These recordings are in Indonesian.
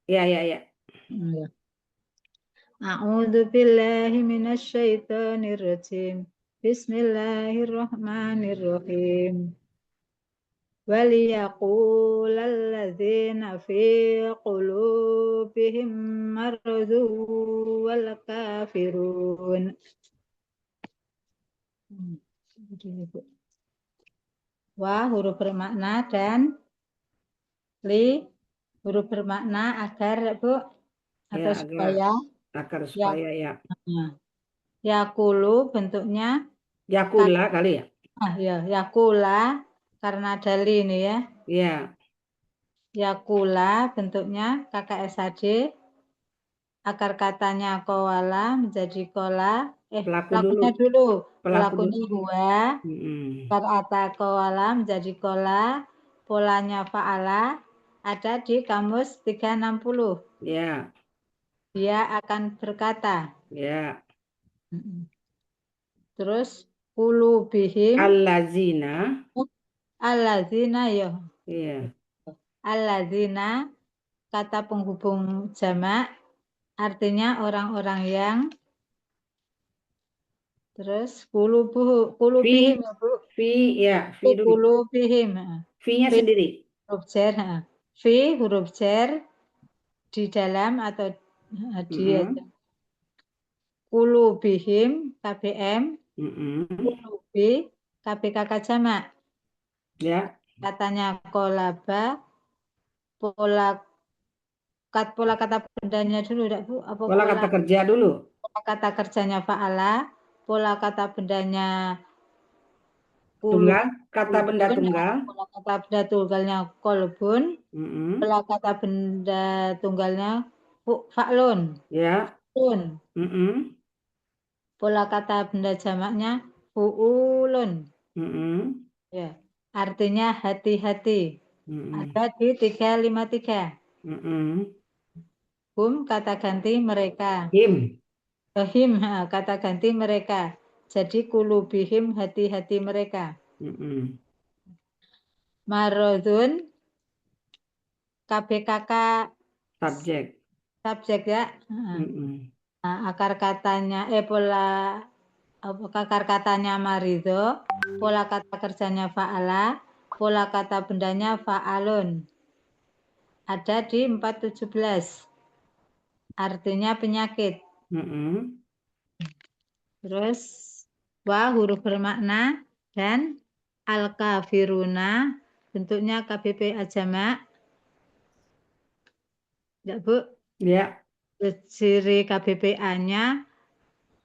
Ya, ya, ya. Ya. A'udzu billahi minasyaitonir rajim. Bismillahirrahmanirrahim. وليقول الذين في قلوبهم مرض والكافرون. Wa huruf bermakna dan li huruf bermakna agar, Bu, atau Ya, supaya. agar Ya, supaya ya. yakulu bentuknya Yakula kali ya. ya yakula karena ada li ini ya. Ya, Yakula bentuknya KKSHD, akar katanya kowala menjadi kola. pelaku dulu. Pelakunya dulu. Pelaku dulu. Pelakunya huwa, Mm-mm. akar ata kowala menjadi kola. Polanya fa'ala ada di kamus 360. Ya, Dia akan berkata. ya. Terus kulubihim Allazina. alladzina ya. Iya. Alladzina kata penghubung jamak artinya orang-orang yang. Terus kulubihim Fi, ya, Bu. ya, fi dulu. Kulubihim. Fi-nya Fi sendiri. huruf jar. Fi huruf jar di dalam atau di aja. Mm-mm. Kulubihim KBM, Mm-mm. kulubi KBKK jamak. Ya, Katanya kolaba, pola kata bendanya dulu enggak, Bu? Apa pola kata kerja dulu. pola kata kerjanya fa'ala, pola kata bendanya Tunggal, kata benda kulubun, tunggal. pola kata benda tunggalnya kolbun, Mm-mm. pola kata benda tunggalnya fa'lun, Ya, fa'lun. mm-mm. Pola kata benda jamaknya fu'ulun. Mm-mm. Ya, artinya hati-hati. Mm-mm. Ada di 353. Mm-mm. Hum kata ganti mereka. Him. Him kata ganti mereka. Jadi kulubihim hati-hati mereka. Mm-mm. Marodun KBKK Subjek. subjek ya. Mm-mm. Nah, akar katanya pola akar katanya marido, pola kata kerjanya fa'ala, pola kata bendanya fa'alun. Ada di 417. Artinya penyakit. Mm-mm. Terus wa huruf bermakna dan al-kafiruna bentuknya KBP jamak. Ya, Bu. Ya, Ciri KBPA-nya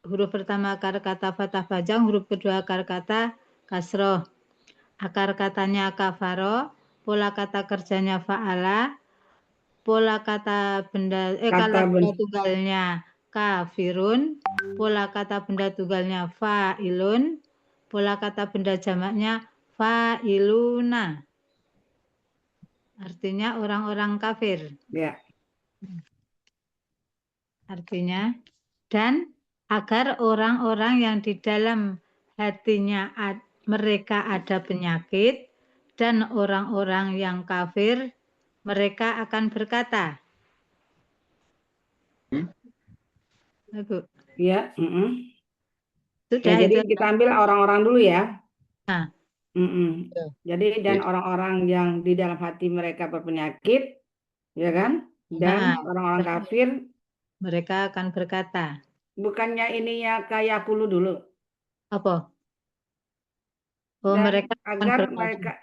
huruf pertama akar kata fathah panjang, huruf kedua akar kata kasroh. Akar katanya kafaro, pola kata kerjanya fa'ala, pola kata kata benda tunggalnya kafirun, pola kata benda tunggalnya fa'ilun, pola kata benda jamaknya fa'iluna. Artinya orang-orang kafir. ya. Artinya dan agar orang-orang yang di dalam hatinya mereka ada penyakit dan orang-orang yang kafir mereka akan berkata. Bu. Ya, mm-mm. Ya, Sudah jadi itu. kita ambil orang-orang dulu ya. Nah, Mm-mm. Jadi dan orang-orang yang di dalam hati mereka berpenyakit, ya kan? Dan nah, orang-orang kafir, mereka akan berkata. bukannya ininya kayak puluh dulu. Apa? Oh, Dan mereka akan agar berkata. mereka,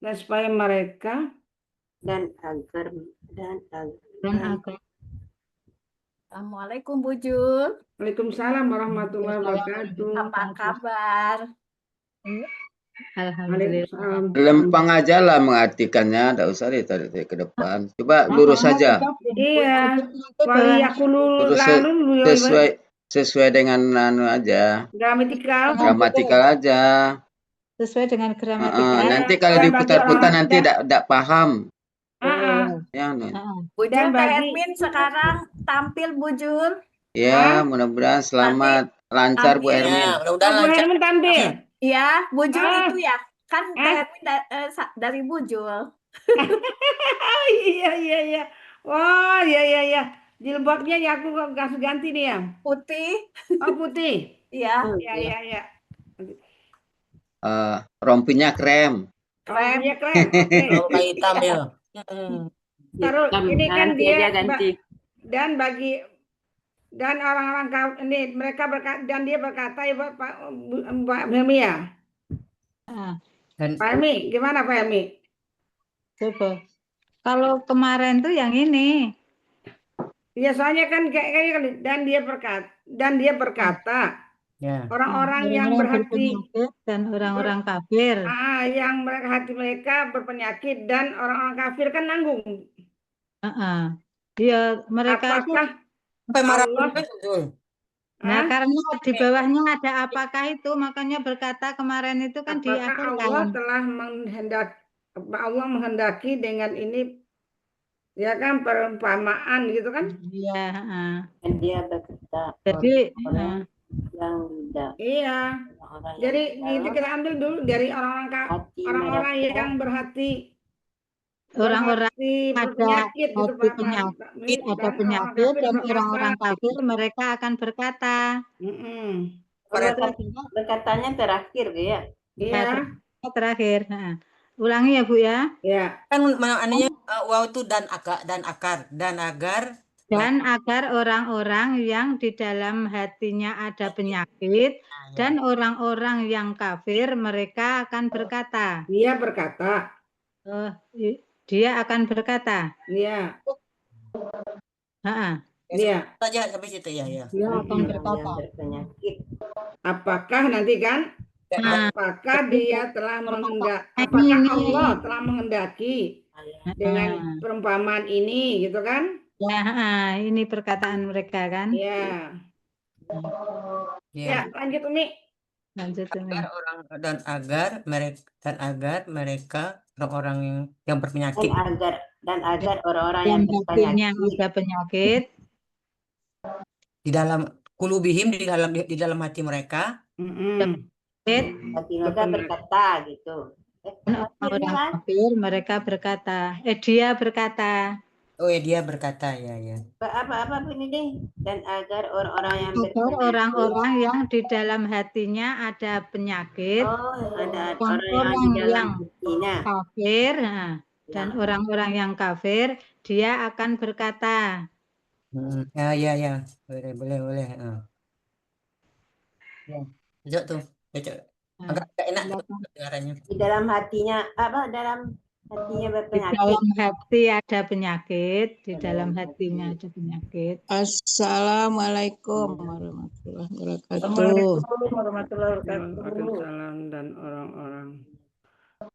dan supaya mereka, dan agar Dan agar. Assalamualaikum Bu Jul. Waalaikumsalam warahmatullahi wabarakatuh. Apa kabar? Alhamdulillah. Waalaikumsalam. Lempang aja lah mengartikannya, tidak usah ditarik ke depan. Coba lurus saja. Iya, waliyakulu Lurus lalu sesuai dengan anu aja, gramatikal. gramatikal aja. Sesuai dengan gramatika. Nanti kalau Dan bagi diputar-putar orang nanti tidak paham. Ya, Bu Jul, dan Teh bagi Edmin sekarang tampil Bu Jul. ya mudah-mudahan selamat lancar Bu Tampil. Ermin. oh, Bu Hermin tampil. Iya, Bu Jul Ah. itu ya. Kan Teh Edmin dari Bu Jul. Iya, iya, iya. Wah, iya, iya, iya. Jilbabnya ya aku kasih ganti nih ya. Putih. Oh, putih. Iya. Iya, iya, iya. Rompinya krem. Krem. Punya krem. Oke. Rompi hitam ya. Taruh ini kan Nanti dia aja ganti. dan bagi dan orang-orang ini mereka berkata dan dia berkata ya Pak Helmi ya. Ah, Dan Pak Helmi, gimana Pak Helmi? coba. Kalau kemarin tuh yang ini. Ya soalnya kan kayak dan dia berkata ya. orang-orang yang Orang-orang berhati berpenyakit dan orang-orang kafir. yang hati mereka berpenyakit dan orang-orang kafir kan nanggung. Iya, mereka itu. Apakah Sampai marah Allah betul. Nah, Hah? karena di bawahnya ada apakah itu, makanya berkata kemarin itu kan Apakah Allah diakhirkan. telah menghendaki dengan ini ya kan perumpamaan gitu kan? Iya, Dan dia berkata jadi orang yang tidak Iya. orang yang Jadi dalam itu kita ambil dulu dari hati orang-orang mereka yang orang-orang ada berpenyakit gitu hati Pak. penyakit, ada Dan penyakit orang dan kafir orang-orang berkata. kafir mereka akan berkata. berkatanya terakhir ya. Iya. Terakhir. Ulangi ya Bu ya. Ya. Kan maknanya wow itu dan agar Dan agar orang-orang yang di dalam hatinya ada penyakit dan orang-orang yang kafir mereka akan berkata. Dia berkata. Dia akan berkata. Iya. Iya. Saja sampai situ ya. Dia akan berkata. Berpenyakit. Apakah nanti kan? Apakah dia telah apakah Allah telah menghendaki dengan perumpamaan ini gitu kan? Ya, ini perkataan mereka kan? Ya. Ya, lanjut Umi. Lanjut Umi. Agar mereka orang-orang yang berpenyakit. Dan agar orang-orang yang berpenyakit di dalam kulubihim di dalam hati mereka. Hati mereka berkata gitu. Orang kafir mereka berkata. Dia berkata. Oh ya, dia berkata ya. Apa ini deh? Dan agar orang-orang yang orang-orang yang di dalam hatinya ada penyakit. Ada orang yang kafir dan orang-orang yang kafir dia akan berkata. Ya. Boleh. Ya. Tuh. Agak enak dengarannya. Di dalam hatinya dalam hatinya berpenyakit. Di dalam hati ada penyakit, di dalam hatinya ada penyakit. Assalamualaikum warahmatullahi wabarakatuh. Assalamualaikum warahmatullahi wabarakatuh.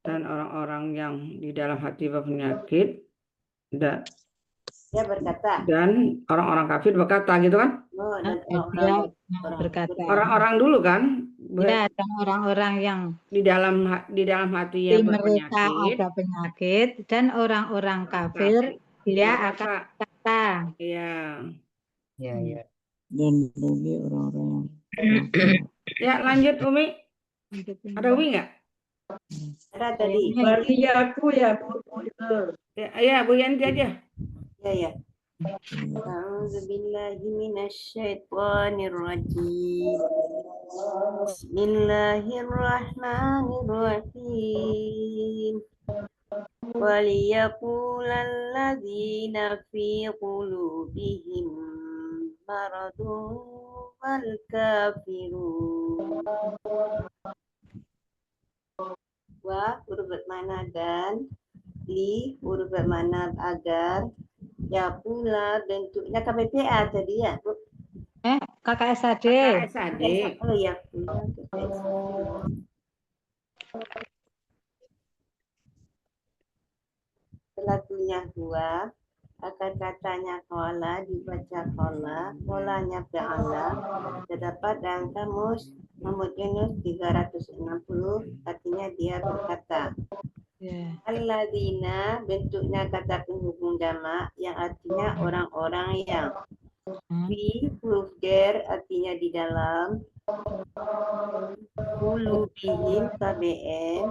Dan orang-orang yang di dalam hati berpenyakit dia berkata. Dan orang-orang kafir berkata gitu kan? Berkata. Orang-orang dulu kan? Ya, dan orang-orang yang di dalam hatinya mereka ada penyakit dan orang-orang kafir dia akan berkata. Iya. Ya. Dan bagi orang-orang Ya, lanjut Umi. Ada Umi nggak? Ada tadi. Iya, aku ya. Ya, Bu Yanti aja. Ya. A'udzubillahi minasyaitonirrajim. Bismillahirrahmanirrahim. Waliyaqulal ladzina fi qulubihim maradun wal kafirun. Wa huruf bermakna dan, li huruf bermakna agar, ya pula bentuknya KPPA tadi ya Bu. KKSAD. Oh ya. Pelakunya dua, akar katanya kola dibaca kola, polanya fi'ala, terdapat dalam kamus Muhammad Yunus 360, artinya dia berkata. Alladzina bentuknya kata penghubung jamak yang artinya orang-orang yang. Fi huruf jar artinya di dalam. Qulubihim KBM.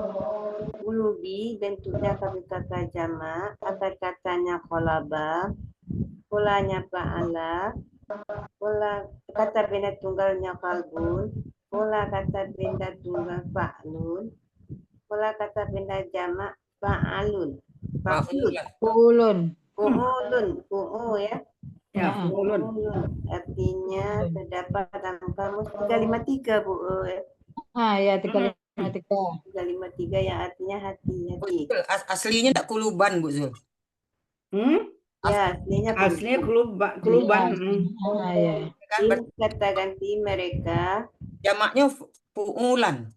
Qulubi bentuknya kata jamak, akar katanya qalaba, polanya fa'ala, pola kata benda tunggalnya qalbun, pola kata benda tunggal fa'lun, pola kata benda jamak fa'alun. Fa'lun. Fa'ulan. Ulun. Fu'u ya. Ya, Nah, ulun. Artinya terdapat dalam kamus 353 Bu. Ya 353. 353 yang artinya hati. Betul. Aslinya tak kuluban, Bu Zul. Ya, aslinya Aslinya kuluban. keluban. Ya. Kan Kata ganti mereka jamaknya fu'ulan.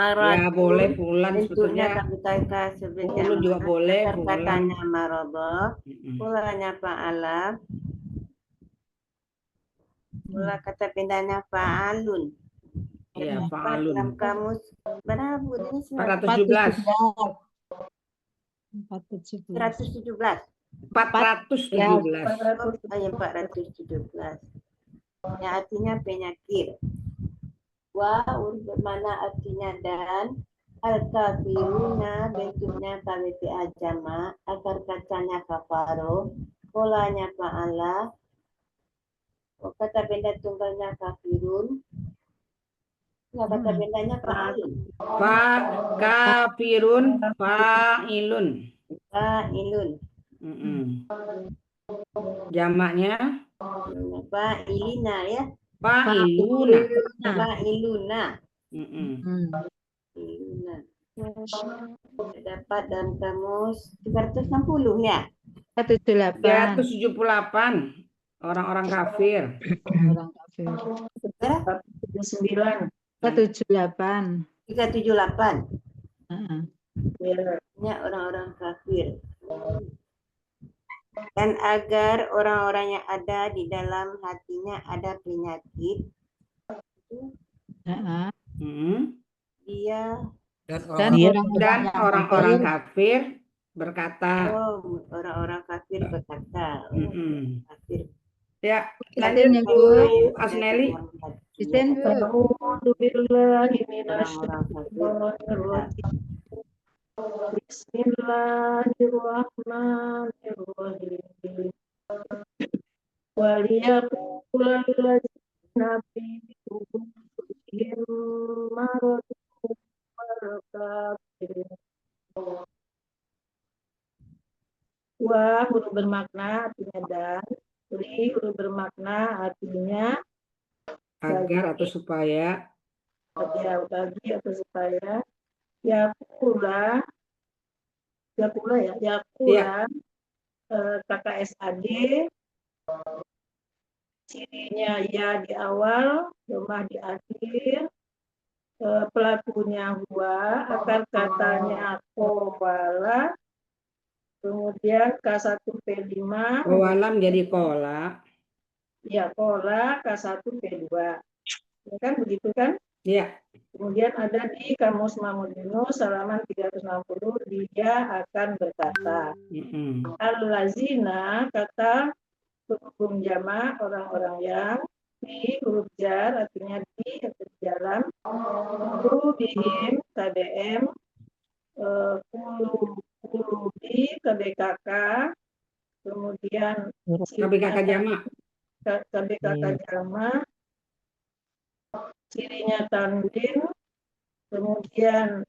Ya, marad. boleh fulan Bentuknya sebetulnya. kata sebagai Fu'ulun juga boleh, akar fu'ulan. katanya marada, polanya fa'ala, pola kata bendanya fa'alun. Iya, Terdapat fa'alun. dalam kamus berapa Bu? Ini 417. 417. 417. 417. Yang artinya penyakit. Wa huruf bermakna artinya dan. Al-kafiruna bentuknya KWPA jamak, akar katanya kafaro, polanya fa'ala, kata benda tunggalnya kafirun, kata bendanya fa'alun. Kafirun, fa'ilun. Fa'ilun. Jamaknya Fa'ilina ya. fa'iluna. Fa'iluna. Hmm. Fa'iluna. Terdapat dalam kamus 360 ya. 378. 378. Orang-orang kafir. Orang kafir. 378. 378. Heeh. Ya, orang-orang kafir. Dan agar orang-orang yang ada di dalam hatinya ada penyakit, Heeh. dia Dan orang-orang kafir berkata. orang-orang kafir berkata. Kafir. Ya, lanjut Bu Asneli. Isen, Bu. Orang-orang kafir. Bismillahirrahmanirrahim. Waliyaqulul ladzina fi qulubihim maradun Wa huruf bermakna artinya dan, li huruf bermakna artinya Agar atau supaya. bagi atau supaya. Yakula ya. KKSAD, cirinya ya di awal, domah di akhir, pelakunya huwa, akar katanya qawala, kemudian K1P5, Walam jadi kola. ya kola, K1P2, ya kan begitu kan? Ya. Kemudian ada di Kamus Mahmudinus halaman 360, dia akan berkata. Al-lazina kata hukum jama orang-orang yang, di huruf jar artinya di atau di dalam, qulubihim KBM, qulubi KBKK, kemudian KBKK jamak. KBKK jamak, cirinya tanwin, kemudian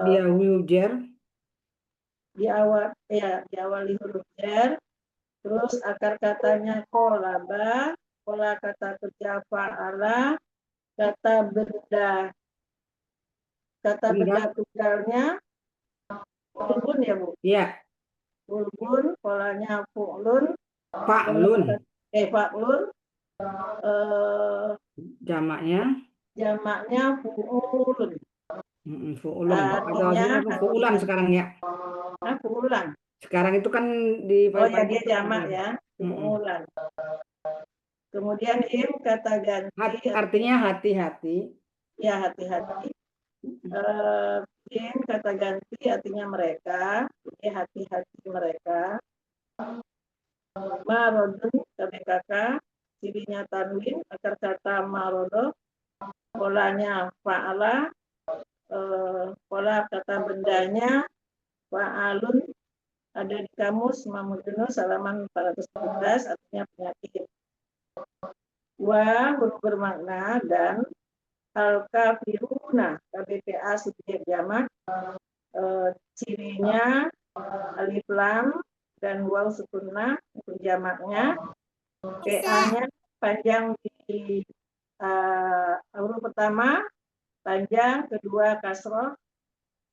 dia huruf jar, diawali huruf jar, terus akar katanya kolaba, pola kata kerja fa'ala, kata benda tunggalnya ulbun ya Bu? Iya. Ulbun, polanya fu'lun, Fa'lun. Fa'lun, jamaknya fu'ulun. Fu'ulun. Atau apa fu'ulan sekarang ya? Fu'ulan. Sekarang itu kan di ya dia jamak ya, fu'ulan. Kemudian im kata ganti artinya hati-hati. Ya, hati-hati. Im kata ganti artinya mereka, jadi hati-hati mereka. Marodun KBKK, cirinya tanwin, akar kata marodo, polanya fa'ala, pola kata bendanya fa'alun, ada di kamus Mahmud Yunus halaman 414, artinya penyakit. Wa huruf bermakna dan al-kafiruna KBPA subjek jamak, cirinya alif lam dan waw sukunna untuk jamaknya. PA-nya panjang di huruf pertama panjang, kedua kasroh,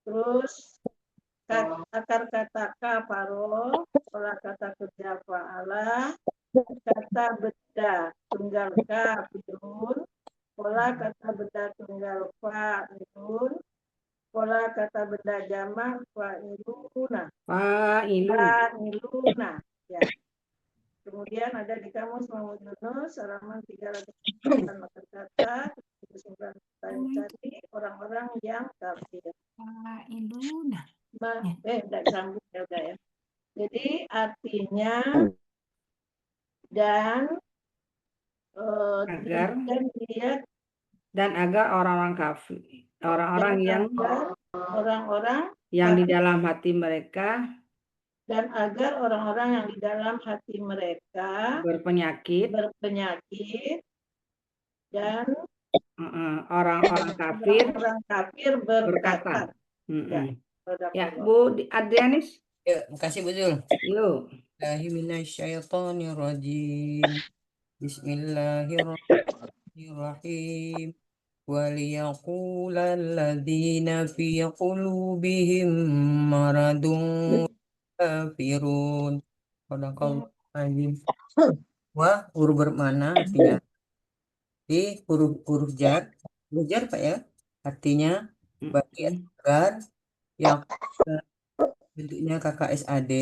terus akar kata kafaro, pola kata kerja fa'ala, kata benda tunggal kafirun, pola kata benda tunggal fa'ilun, pola kata benda jamak fa'iluna. Fa'iluna. Ya. Kemudian ada di kamus Mahmud Yunus halaman 309 akar kata 79 tadi orang-orang yang kafir. Fa'iluna. Tidak sambung ya udah ya. Jadi artinya dan Agar dia dan agar orang-orang kafir, orang-orang yang di dalam hati mereka dan agar orang-orang yang di dalam hati mereka berpenyakit dan orang-orang kafir berkata. Ya, Bu Adrianis. Ya, makasih Bu Zul. Yuk. Bismillahirrahmanirrahim. Bismillahirrahmanirrahim. Waliyaqulal ladzina fi qulubihim maradun kafirun. Sadaqallahul Wah, huruf bermakna artinya di huruf jar Pak ya, artinya bagi agar yang bentuknya KKSAD,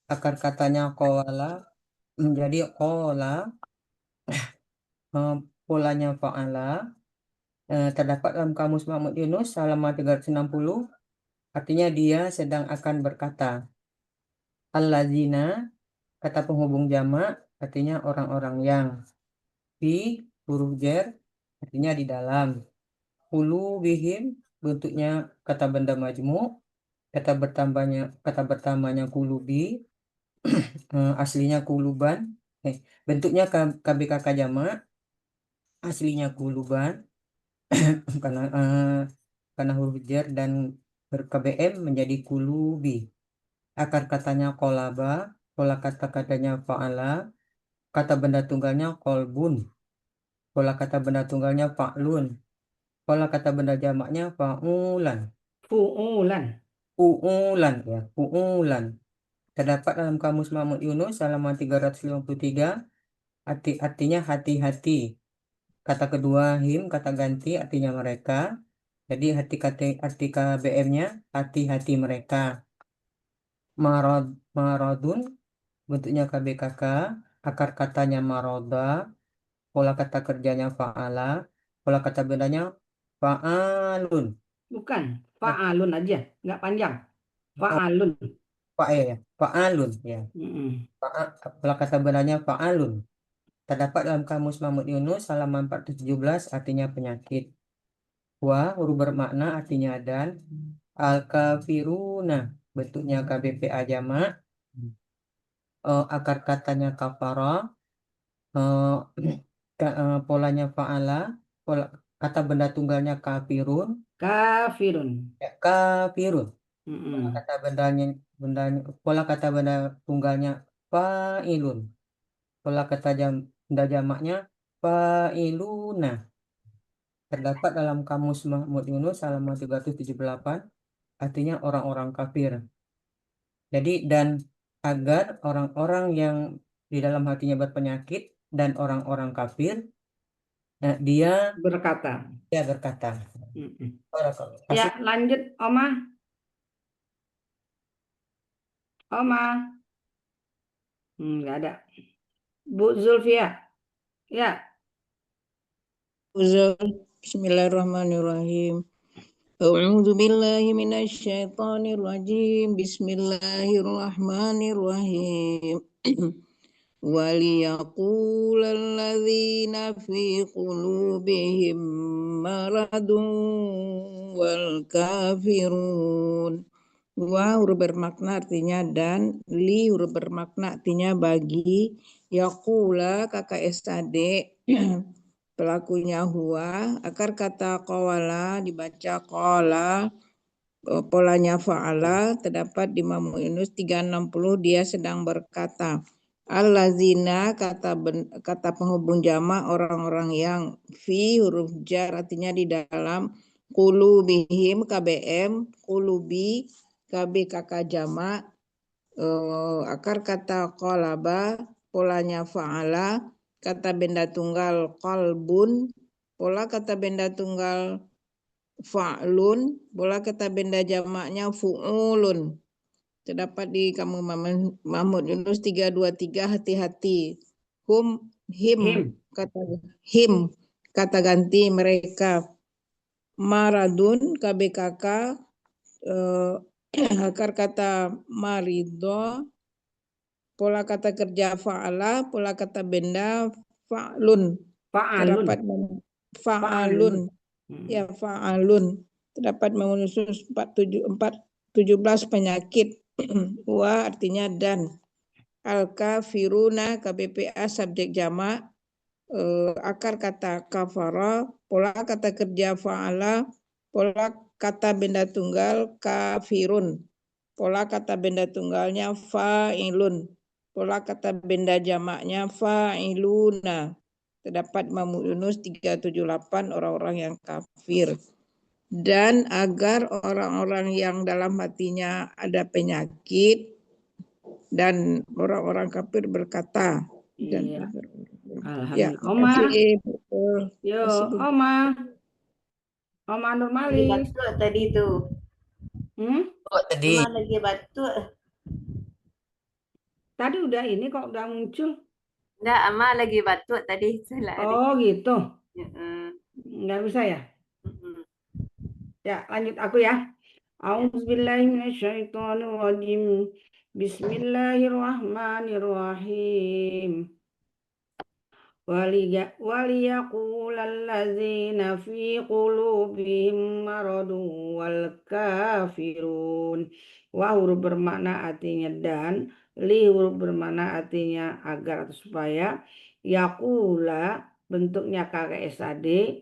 akar katanya koala menjadi kola, polanya fa'ala, terdapat dalam kamus Mahmud Yunus halaman 360, artinya dia sedang akan berkata. Allazina, kata penghubung jamak, artinya orang-orang yang. Fi, huruf jar, artinya di dalam. Qulubihim, bentuknya kata benda majmu', kata bertambahnya kulubi, aslinya kuluban, bentuknya KBKK jamak, aslinya kuluban, karena huruf jar dan ber-KBM menjadi kulubi. Akar katanya kolaba, pola kata-katanya fa'ala, kata benda tunggalnya kolbun, pola kata benda tunggalnya fa'lun, pola kata benda jamaknya fa'ulan. Fu'ulan ya, fu'ulan. Terdapat dalam kamus Mahmud Yunus halaman 353, artinya hati-hati. Kata kedua him, kata ganti artinya mereka. Jadi arti KBM-nya hati-hati mereka. Maradun, bentuknya KBKK, akar katanya maroda, pola kata kerjanya fa'ala, pola kata bendanya fa'alun. Bukan, fa'alun aja, nggak panjang. Fa'alun. Fa'alun ya. Pola kata bendanya fa'alun. Terdapat dalam kamus Mahmud Yunus halaman 417, artinya penyakit. Wa, huruf bermakna artinya dan. Al-kafiruna, bentuknya KBPA jamak. Akar katanya kafara, polanya fa'ala, kata benda tunggalnya kafirun. Pola kata benda tunggalnya fa'ilun. Pola kata benda jamaknya fa'iluna. Terdapat dalam kamus Mahmud Yunus halaman 378, artinya orang-orang kafir. Jadi dan agar orang-orang yang di dalam hatinya berpenyakit dan orang-orang kafir, dia berkata. Ya, lanjut Oma. Nggak ada. Bu Zulfia. Ya. Bismillahirrahmanirrahim. A'udzu billahi minasyaitonir rajim. Bismillahirrahmanirrahim. وَلِيَقُولَ الَّذِينَ فِي قُلُوبِهِم مَّرَضٌ وَالْكَافِرُونَ. Wa huruf bermakna artinya dan, li huruf bermakna artinya bagi, yaqula kakak SAD pelakunya huwa, akar kata qawala dibaca qala, polanya fa'ala terdapat di Mamu Yunus 360 dia sedang berkata. Allazina kata penghubung jama orang-orang yang, fi huruf jar artinya di dalam, qulubihim KBM, qulubi KB kakak jama, akar kata qalaba polanya fa'ala, kata benda tunggal qalbun, pola kata benda tunggal fa'lun, pola kata benda jamaknya fu'ulun. Terdapat di kamu Mahmud Yunus 323 hati-hati. Him kata ganti mereka. Maradun KBKK akar kata marido, pola kata kerja fa'ala, pola kata benda fa'lun. Terdapat fa'alun. Ya fa'alun. Terdapat menusus 17 penyakit. Wa artinya dan. Al-kafiruna KBPA subjek jamak, akar kata kafara, pola kata kerja fa'ala, pola kata benda tunggal kafirun, pola kata benda tunggalnya fa'ilun, pola kata benda jamaknya fa'iluna. Terdapat Mamu Yunus 378 orang-orang yang kafir. Dan agar orang-orang yang dalam hatinya ada penyakit dan orang-orang kafir berkata. Iya. Ya, Oma. betul. Yo, Oma. Oma Nurmalis. Batuk tadi itu. Tadi. Oma lagi batuk. Tadi udah ini kok udah muncul. Enggak, Ama lagi batuk tadi. Oh gitu. Nggak bisa ya? Ya, lanjut aku ya. A'udzubillahiminasyaitonirrajim. Bismillahirrahmanirrahim. Waliyaqulallazina fi qulubihim maradun wal kafirun. Wa huruf bermakna artinya dan, li huruf bermakna artinya agar atau supaya, yaqula bentuknya kakak SAD,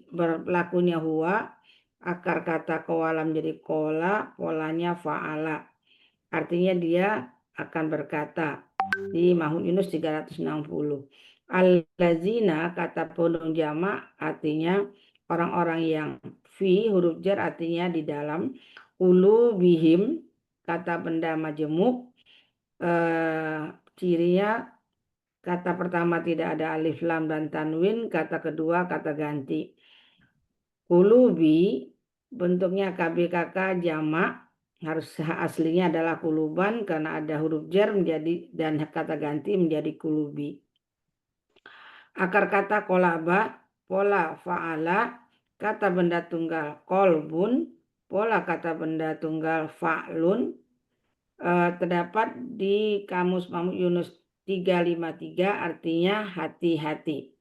berlakunya huwa, akar kata qawala menjadi kola, polanya fa'ala. Artinya dia akan berkata di Mahmud Yunus 360. Al-lazina kata penghubung jamak artinya orang-orang yang, fi huruf jar artinya di dalam, qulubihim kata benda majemuk, cirinya kata pertama tidak ada alif lam dan tanwin, kata kedua kata ganti. Qulubi bentuknya KBKK jamak, harus aslinya adalah kuluban karena ada huruf jar menjadi dan kata ganti menjadi kulubi. Akar kata kolaba, pola fa'ala, kata benda tunggal kolbun, pola kata benda tunggal fa'lun, terdapat di Kamus Mahmud Yunus 353 artinya hati-hati.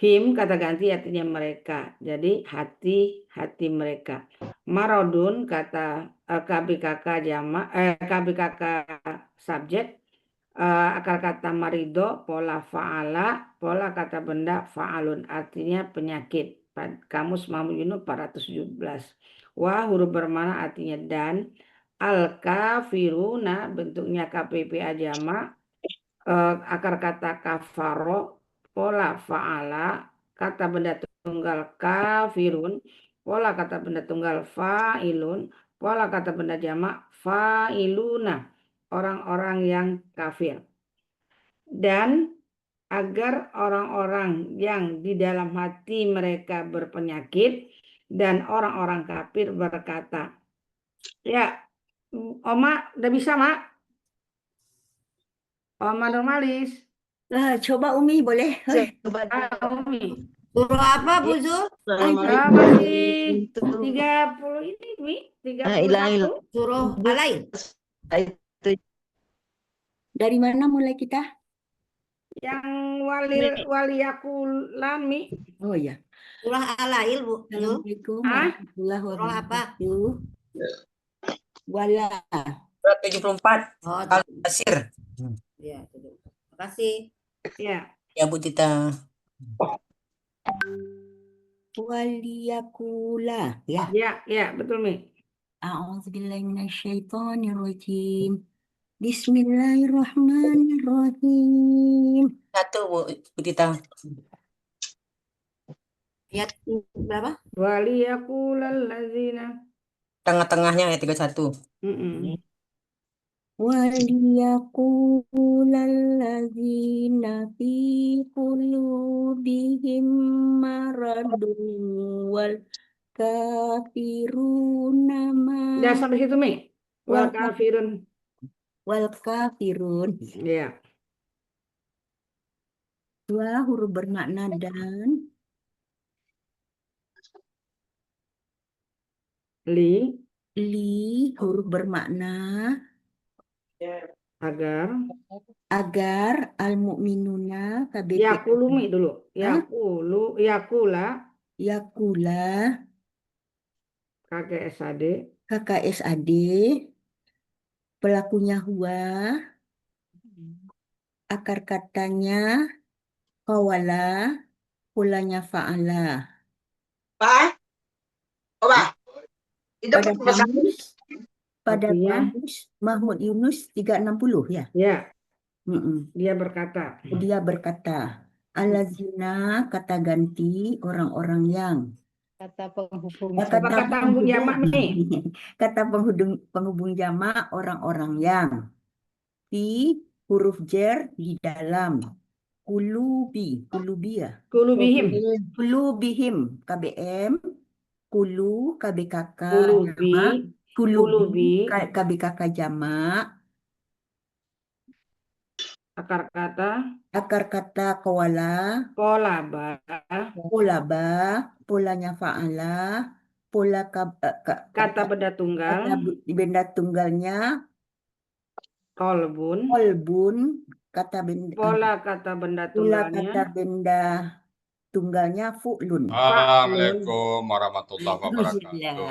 Him kata ganti artinya mereka, jadi hati-hati mereka. Marodun kata KBKK jamak, KBKK subjek, akar kata marido, pola fa'ala, pola kata benda fa'alun, artinya penyakit. Kamus Mahmud Yunus 417. Wa huruf bermakna artinya dan, al-kafiruna bentuknya KPPA jamak, akar kata kafaro, pola fa'ala, kata benda tunggal kafirun, pola kata benda tunggal fa'ilun, pola kata benda jamak fa'iluna, orang-orang yang kafir. Dan agar orang-orang yang di dalam hati mereka berpenyakit dan orang-orang kafir berkata. Ya, Oma udah bisa, Mak? Oma Nurmalis. Coba Umi boleh? Umi. Surah apa, Bu Zul? Masih 30 ini, Mi. 31. Surah Al-Ain. Dari mana mulai kita? Yang waliyakulan, Mi. Oh ya. Surah Al-Ain, Bu Zul. Assalamualaikum Ah? warahmatullahi Surah apa? wabarakatuh. Wala. Surat 74. Oh, Al-Yasir. ya. Terima kasih. Ya. Ya, Bu Tita. Waliyakula. Ya. Ya, betul, Mi. A'udzubillahi minasyaitonirrajim. Bismillahirrahmanirrahim. Satu, Bu Tita. Ayat berapa? Waliyakulal lazina. Tengah-tengahnya ayat 31. Waliyaqulallazina fi qulubihim maradun wal kafiruna ma Udah sampai situ, Mi. Wal kafirun. wal kafirun. Ya. Dua huruf bermakna dan Li huruf bermakna agar al-mu'minuna yakulu, Mi, dulu. Hah? Yakula yakula kakek SAD. KKSAD pelakunya huwa, akar katanya qawala, polanya fa'ala. Pada kamus Mahmud Yunus 360 ya. Ya. Dia berkata. Dia berkata, alazina kata ganti orang-orang yang. Kata penghubung Kata penghubung jamak, Mi. Kata penghubung jamak orang-orang yang. Di huruf jer di dalam. Kulubihim. KBM. Kulu KBKK jamak. Kulubi KBKK jamak. Akar kata qawala. Polaba. Polanya fa'ala. Pola kata benda tunggal. Benda tunggalnya kolbun. Kata benda. Pola kata benda tunggalnya. Kata benda tunggalnya fu'lun. Assalamualaikum warahmatullahi wabarakatuh.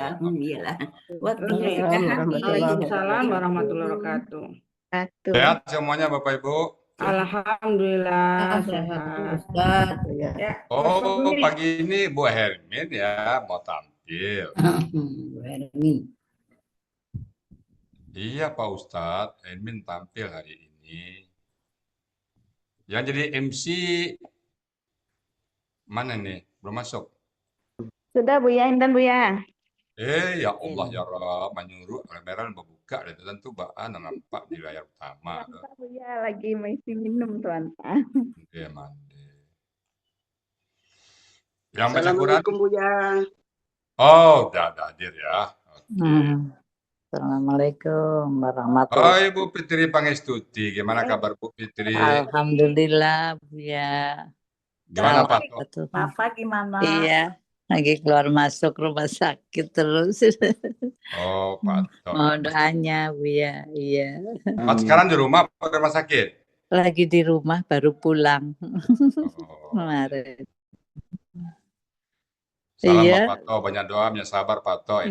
Waalaikumsalam warahmatullahi wabarakatuh. Sehat semuanya Bapak Ibu? Alhamdulillah sehat. Ya, oh, pagi ini Bu Hermin ya mau tampil. Bu Hermin. Iya Pak Ustadz, Hermin tampil hari ini. Yang jadi MC mana nih? Belum masuk. Sudah Bu ya, Intan Bu ya. Ya Allah ya Rabb, menyuruh kamera membuka dan tentu baan nampak di layar utama. Nampak Bu ya, lagi mesti minum tuan. Oke, mandi. Yang baca Quran. Assalamualaikum Bu ya. Oh, udah hadir ya. Oke. Assalamualaikum warahmatullahi Ibu Fitri Pangestuti, gimana kabar Bu Fitri? Alhamdulillah Bu ya. Gimana Pak? Papa gimana? Iya, lagi keluar masuk rumah sakit terus. Oh, Pak. Mohon doanya Bu ya. Iya. Sekarang di rumah atau di rumah sakit? Lagi di rumah baru pulang. Kemarin. Salam Iya. Pak Pato, banyak doa, banyak sabar Pak Pato.